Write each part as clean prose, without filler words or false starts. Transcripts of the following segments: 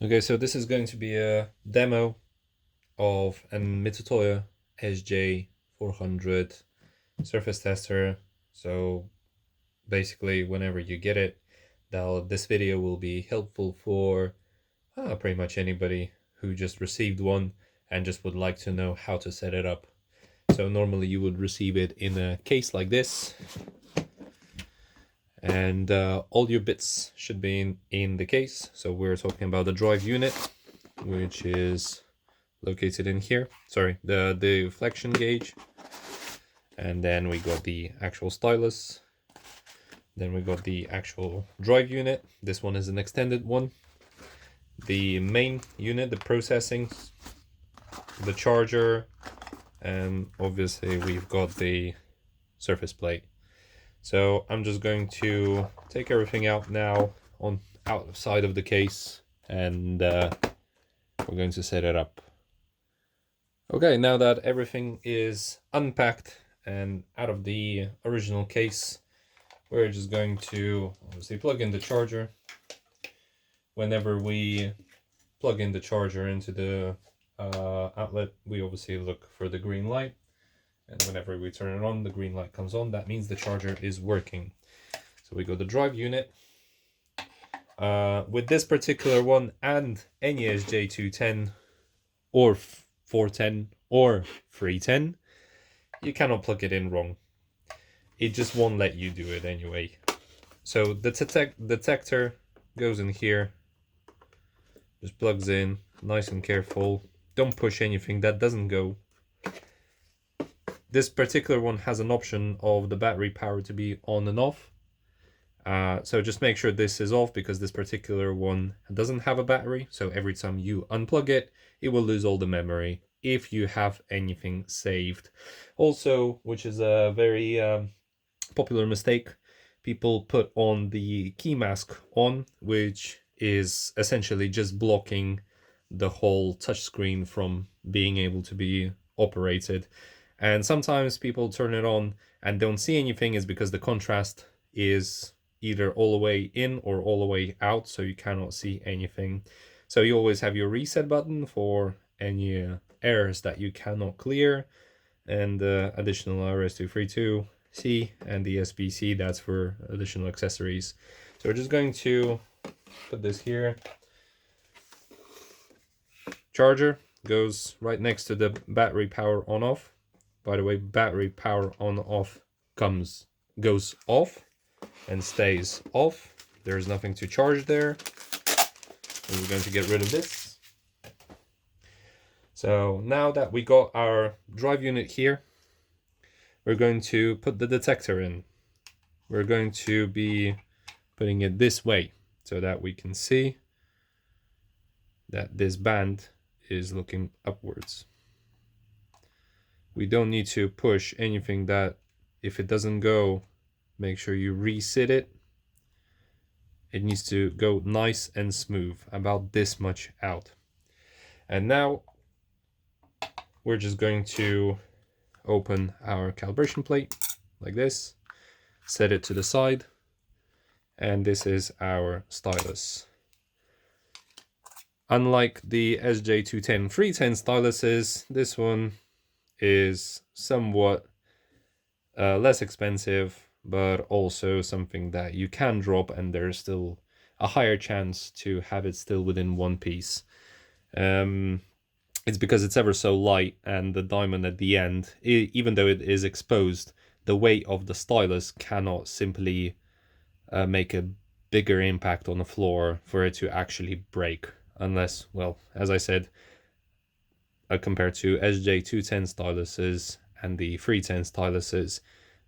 Okay, so this is going to be a demo of a Mitutoyo SJ-400 surface tester. So basically, whenever you get it, this video will be helpful for pretty much anybody who just received one and just would like to know how to set it up. So normally you would receive it in a case like this, and all your bits should be in the case. So we're talking about the drive unit, which is located in here. Sorry, the deflection gauge, and then we got the actual stylus. Then we got the actual drive unit. This one is an extended one. The main unit, the processing, the charger, and obviously we've got the surface plate. So I'm just going to take everything out now on outside of the case, and we're going to set it up. Okay, now that everything is unpacked and out of the original case, we're just going to obviously plug in the charger. Whenever we plug in the charger into the outlet, we obviously look for the green light. And whenever we turn it on, the green light comes on. That means the charger is working. So we go the drive unit. With this particular one and any SJ210 or 410 or 310, you cannot plug it in wrong. It just won't let you do it anyway. So the detector goes in here, just plugs in, nice and careful. Don't push anything that doesn't go. This particular one has an option of the battery power to be on and off. So just make sure this is off, because this particular one doesn't have a battery. So every time you unplug it, it will lose all the memory if you have anything saved. Also, which is a very popular mistake, people put on the key mask on, which is essentially just blocking the whole touchscreen from being able to be operated. And sometimes people turn it on and don't see anything, is because the contrast is either all the way in or all the way out, so you cannot see anything. So you always have your reset button for any errors that you cannot clear, and additional RS232C and the SBC, that's for additional accessories. So we're just going to put this here. Charger goes right next to the battery power on off. By the way, battery power on off goes off and stays off. There's nothing to charge there. We're going to get rid of this. So now that we got our drive unit here, we're going to put the detector in. We're going to be putting it this way so that we can see that this band is looking upwards. We don't need to push anything. That if it doesn't go, make sure you reset it. It needs to go nice and smooth, about this much out. And now we're just going to open our calibration plate like this, set it to the side, and this is our stylus. Unlike the SJ210 310 styluses, this one is somewhat less expensive, but also something that you can drop, and there's still a higher chance to have it still within one piece. It's because it's ever so light, and the diamond at the end, even though it is exposed, the weight of the stylus cannot simply make a bigger impact on the floor for it to actually break, unless, well, as I said, compared to SJ210 styluses and the 310 styluses,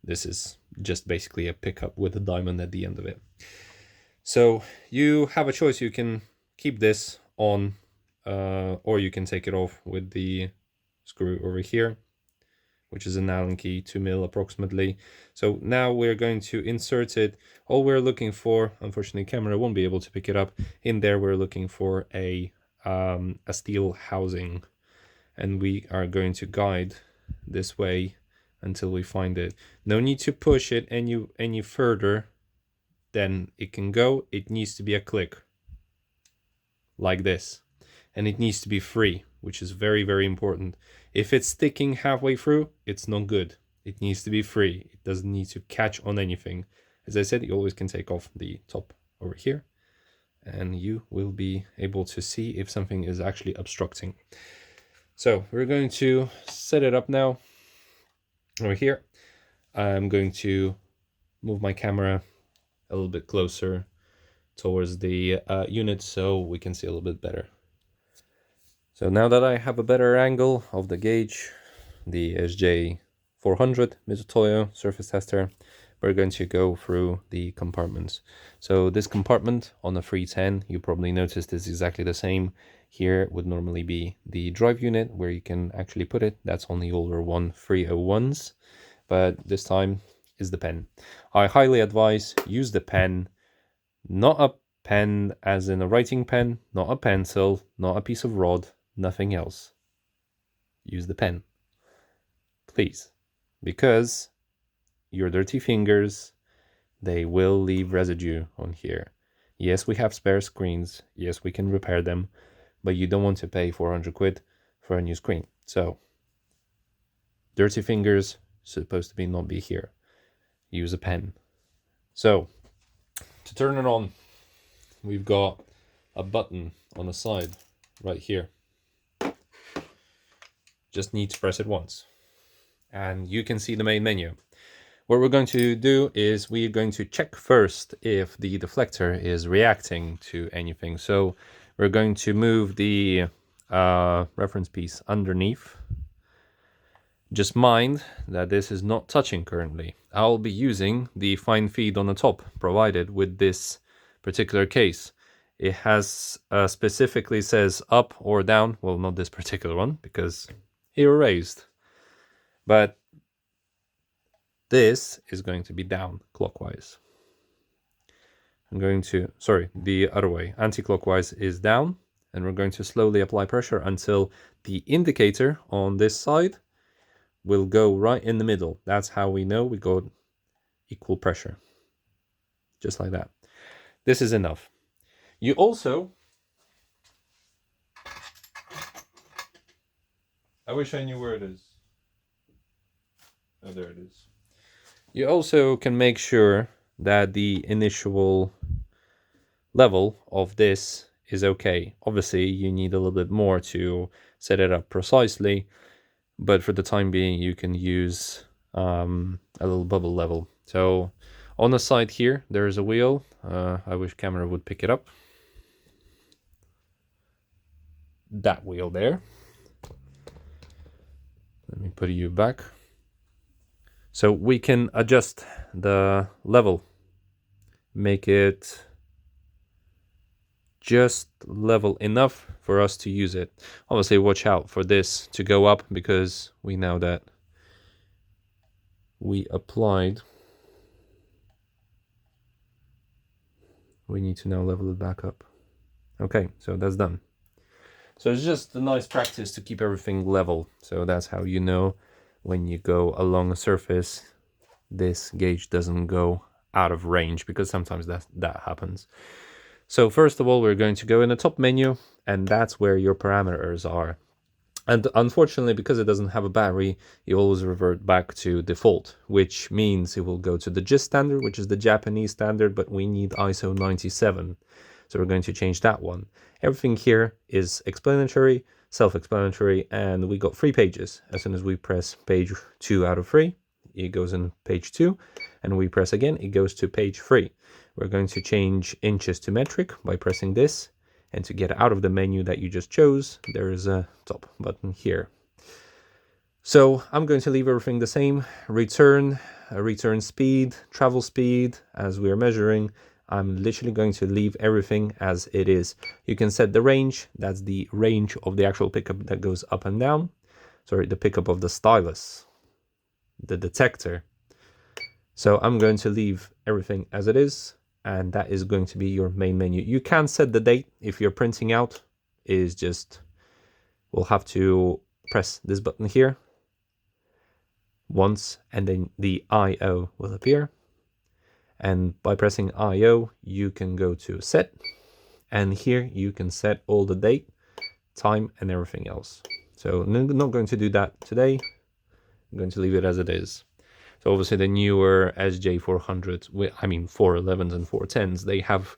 this is just basically a pickup with a diamond at the end of it. So you have a choice. You can keep this on, or you can take it off with the screw over here, which is an Allen key, 2mm approximately. So now we're going to insert it. All we're looking for, unfortunately camera won't be able to pick it up, in there we're looking for a steel housing, and we are going to guide this way until we find it. No need to push it any further than it can go. It needs to be a click. like this. And it needs to be free, which is very, very important. If it's sticking halfway through, it's not good. It needs to be free. It doesn't need to catch on anything. As I said, you always can take off the top over here, and you will be able to see if something is actually obstructing. So we're going to set it up now over here. I'm going to move my camera a little bit closer towards the unit so we can see a little bit better. So now that I have a better angle of the gauge, the SJ-400 Mitutoyo surface tester, we're going to go through the compartments. So this compartment on the 310, you probably noticed, is exactly the same. Here would normally be the drive unit where you can actually put it. That's on the older 301s, but this time is the pen. I highly advise use the pen, not a pen as in a writing pen, not a pencil, not a piece of rod, nothing else. Use the pen, please, because your dirty fingers, they will leave residue on here. Yes, we have spare screens. Yes, we can repair them, but you don't want to pay 400 quid for a new screen. So dirty fingers supposed to be not be here. Use a pen. So to turn it on, we've got a button on the side right here. Just need to press it once and you can see the main menu. What we're going to do is we're going to check first if the deflector is reacting to anything. So we're going to move the reference piece underneath. Just mind that this is not touching currently. I'll be using the fine feed on the top provided with this particular case. It has specifically says up or down. Well, not this particular one because it erased. But this is going to be down clockwise. I'm going to, sorry, the other way. Anti-clockwise is down, and we're going to slowly apply pressure until the indicator on this side will go right in the middle. That's how we know we got equal pressure. Just like that. This is enough. You also, I wish I knew where it is. Oh, there it is. You also can make sure that the initial level of this is okay. Obviously, you need a little bit more to set it up precisely, but for the time being, you can use a little bubble level. So on the side here, there is a wheel. I wish camera would pick it up. That wheel there. Let me put you back. So we can adjust the level, make it just level enough for us to use it. Obviously, watch out for this to go up because we know that we applied. We need to now level it back up. Okay, so that's done. So it's just a nice practice to keep everything level. So that's how you know when you go along a surface, this gauge doesn't go out of range, because sometimes that happens. So first of all, we're going to go in the top menu, and that's where your parameters are. And unfortunately, because it doesn't have a battery, you always revert back to default, which means it will go to the GIST standard, which is the Japanese standard, but we need ISO 97. So we're going to change that one. Everything here is explanatory, self-explanatory, and we got 3 pages. As soon as we press page 2 out of 3, it goes in page 2, and we press again, it goes to page 3. We're going to change inches to metric by pressing this, and to get out of the menu that you just chose, there is a top button here. So I'm going to leave everything the same. Return speed, travel speed, as we are measuring. I'm literally going to leave everything as it is. You can set the range. That's the range of the actual pickup that goes up and down. Sorry, the pickup of the stylus, the detector. So I'm going to leave everything as it is, and that is going to be your main menu. You can set the date if you're printing out. Is just, we'll have to press this button here once, and then the IO will appear. And by pressing IO, you can go to set, And here you can set all the date, time, and everything else. So I'm not going to do that today. I'm going to leave it as it is. So obviously the newer SJ-400s, I mean 411s and 410s, they have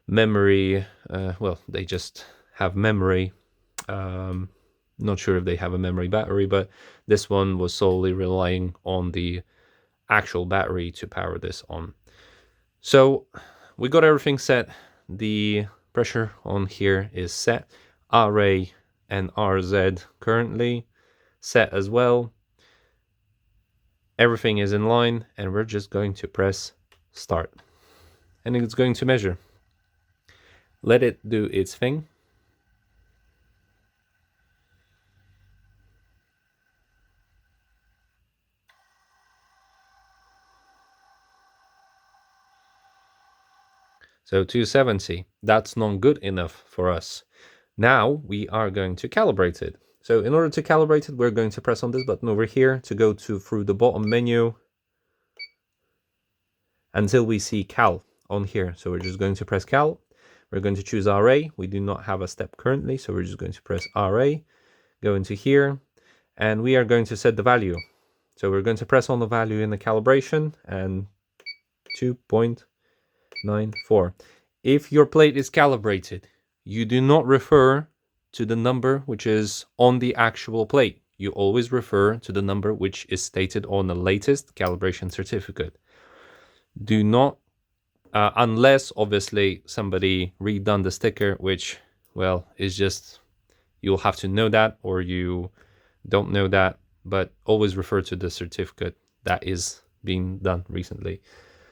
memory, well, they just have memory. Not sure if they have a memory battery, but this one was solely relying on the actual battery to power this on. So we got everything set. The pressure on here is set. RA and RZ currently set as well. Everything is in line, and we're just going to press start. And it's going to measure. Let it do its thing. So 270, that's not good enough for us. Now we are going to calibrate it. So in order to calibrate it, we're going to press on this button over here to go through the bottom menu until we see cal on here. So we're just going to press cal. We're going to choose RA. We do not have a step currently, so we're just going to press RA, go into here, and we are going to set the value. So we're going to press on the value in the calibration and 2.94. If your plate is calibrated, you do not refer to the number which is on the actual plate. You always refer to the number which is stated on the latest calibration certificate. Do not, unless obviously somebody redone the sticker, which, well, is just, you'll have to know that, or you don't know that, but always refer to the certificate that is being done recently.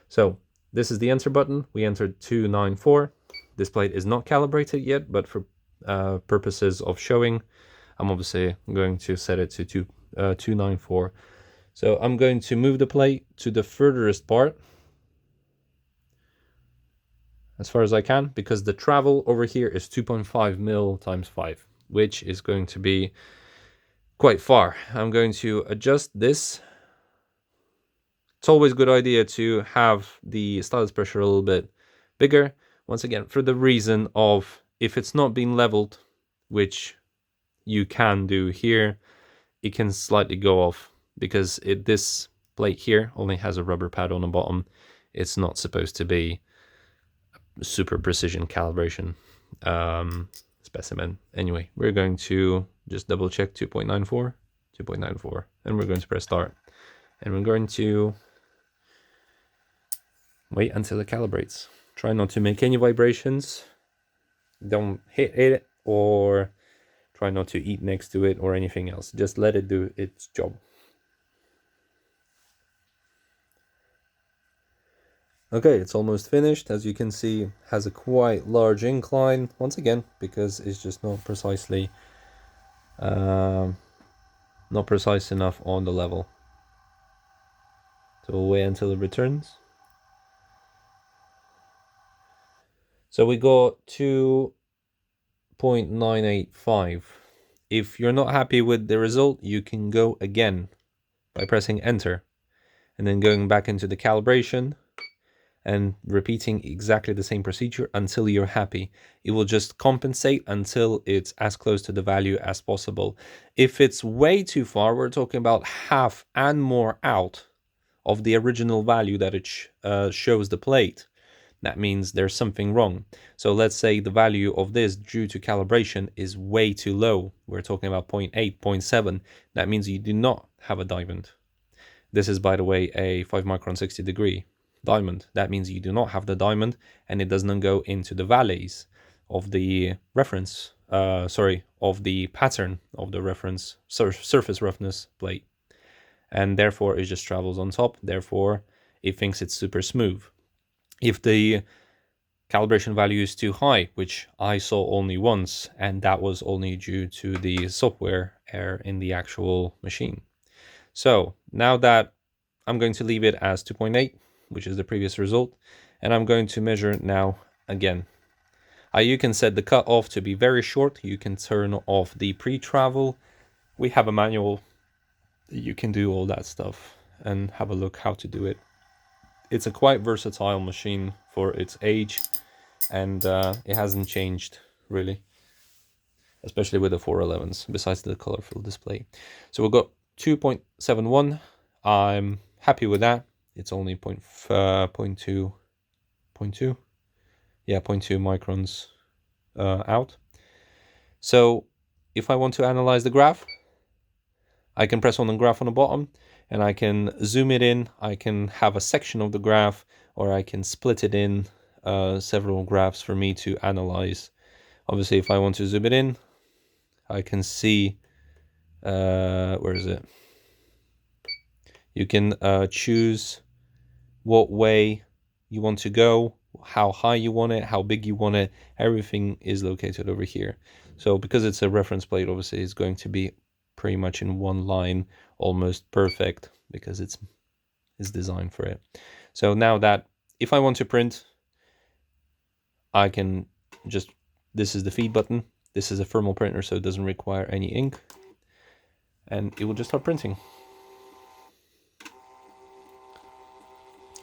So this is the enter button. We entered 294. This plate is not calibrated yet, but for purposes of showing, I'm obviously going to set it to 294. So I'm going to move the plate to the furthest part as far as I can, because the travel over here is 2.5 mil times 5, which is going to be quite far. I'm going to adjust this. It's always a good idea to have the stylus pressure a little bit bigger, once again, for the reason of if it's not being leveled, which you can do here, it can slightly go off because this plate here only has a rubber pad on the bottom. It's not supposed to be super precision calibration specimen. Anyway, we're going to just double check 2.94, and we're going to press start. And we're going to wait until it calibrates. Try not to make any vibrations. Don't hit it or try not to eat next to it or anything else. Just let it do its job. Okay, it's almost finished. As you can see, it has a quite large incline, once again, because it's just not precisely not precise enough on the level. So we'll wait until it returns. So we got 2.985. If you're not happy with the result, you can go again by pressing enter and then going back into the calibration and repeating exactly the same procedure until you're happy. It will just compensate until it's as close to the value as possible. If it's way too far, we're talking about half and more out of the original value that it shows the plate. That means there's something wrong. So let's say the value of this due to calibration is way too low. We're talking about 0.8, 0.7. That means you do not have a diamond. This is, by the way, a 5 micron 60 degree diamond. That means you do not have the diamond, and it does not go into the valleys of the reference, of the pattern of the reference surface roughness plate. And therefore it just travels on top. Therefore it thinks it's super smooth. If the calibration value is too high, which I saw only once, and that was only due to the software error in the actual machine. So now that I'm going to leave it as 2.8, which is the previous result, and I'm going to measure now again. You can set the cutoff to be very short. You can turn off the pre-travel. We have a manual. You can do all that stuff and have a look how to do it. It's a quite versatile machine for its age, and it hasn't changed really, especially with the 411s, besides the colorful display. So we've got 2.71. I'm happy with that. It's only 0.2, yeah, 0.2 microns out. So if I want to analyze the graph, I can press on the graph on the bottom and I can zoom it in. I can have a section of the graph, or I can split it in several graphs for me to analyze. Obviously, if I want to zoom it in, I can see, where is it? You can choose what way you want to go, how high you want it, how big you want it. Everything is located over here. So because it's a reference plate, obviously it's going to be pretty much in one line, almost perfect, because it's designed for it. So now that if I want to print, I can just, this is the feed button. This is a thermal printer, so it doesn't require any ink, and it will just start printing.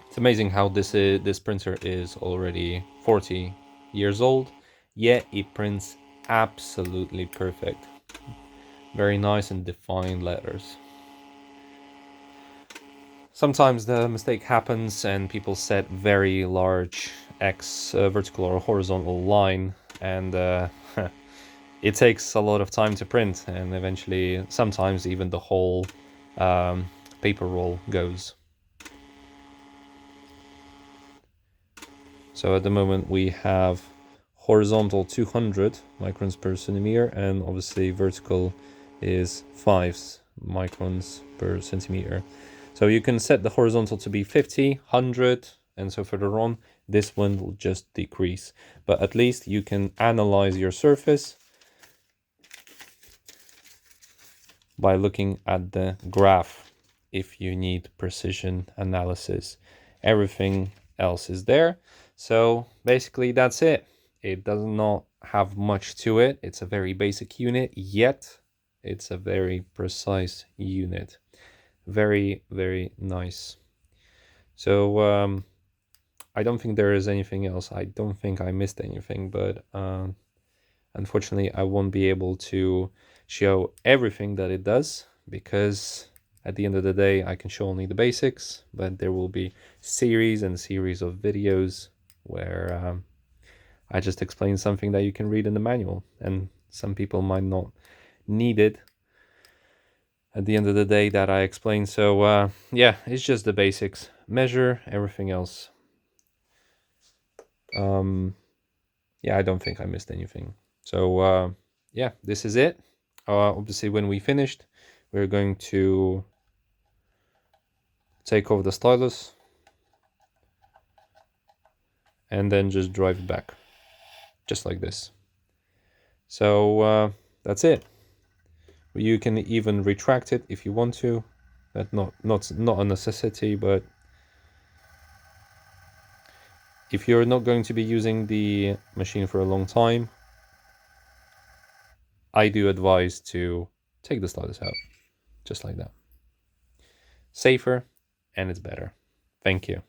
It's amazing how this printer is already 40 years old, yet it prints absolutely perfect. Very nice and defined letters. Sometimes the mistake happens and people set very large X vertical or horizontal line, and it takes a lot of time to print, and eventually sometimes even the whole paper roll goes. So at the moment we have horizontal 200 microns per centimeter, and obviously vertical is 5 microns per centimeter. So you can set the horizontal to be 50, 100, and so further on. This one will just decrease, but at least you can analyze your surface by looking at the graph if you need precision analysis. Everything else is there. So basically that's it. It does not have much to it. It's a very basic unit, yet it's a very precise unit. Very, very nice. So I don't think there is anything else. I don't think I missed anything, but unfortunately I won't be able to show everything that it does, because at the end of the day I can show only the basics, but there will be series and series of videos where I just explain something that you can read in the manual, and some people might not need it at the end of the day that I explain. So yeah, it's just the basics. Measure everything else. Yeah, I don't think I missed anything. So yeah, this is it. Obviously when we finished, we're going to take off the stylus and then just drive it back, just like this. So that's it. You can even retract it if you want to. That's not a necessity, but if you're not going to be using the machine for a long time, I do advise to take the stylus out, just like that. Safer, and it's better. Thank you.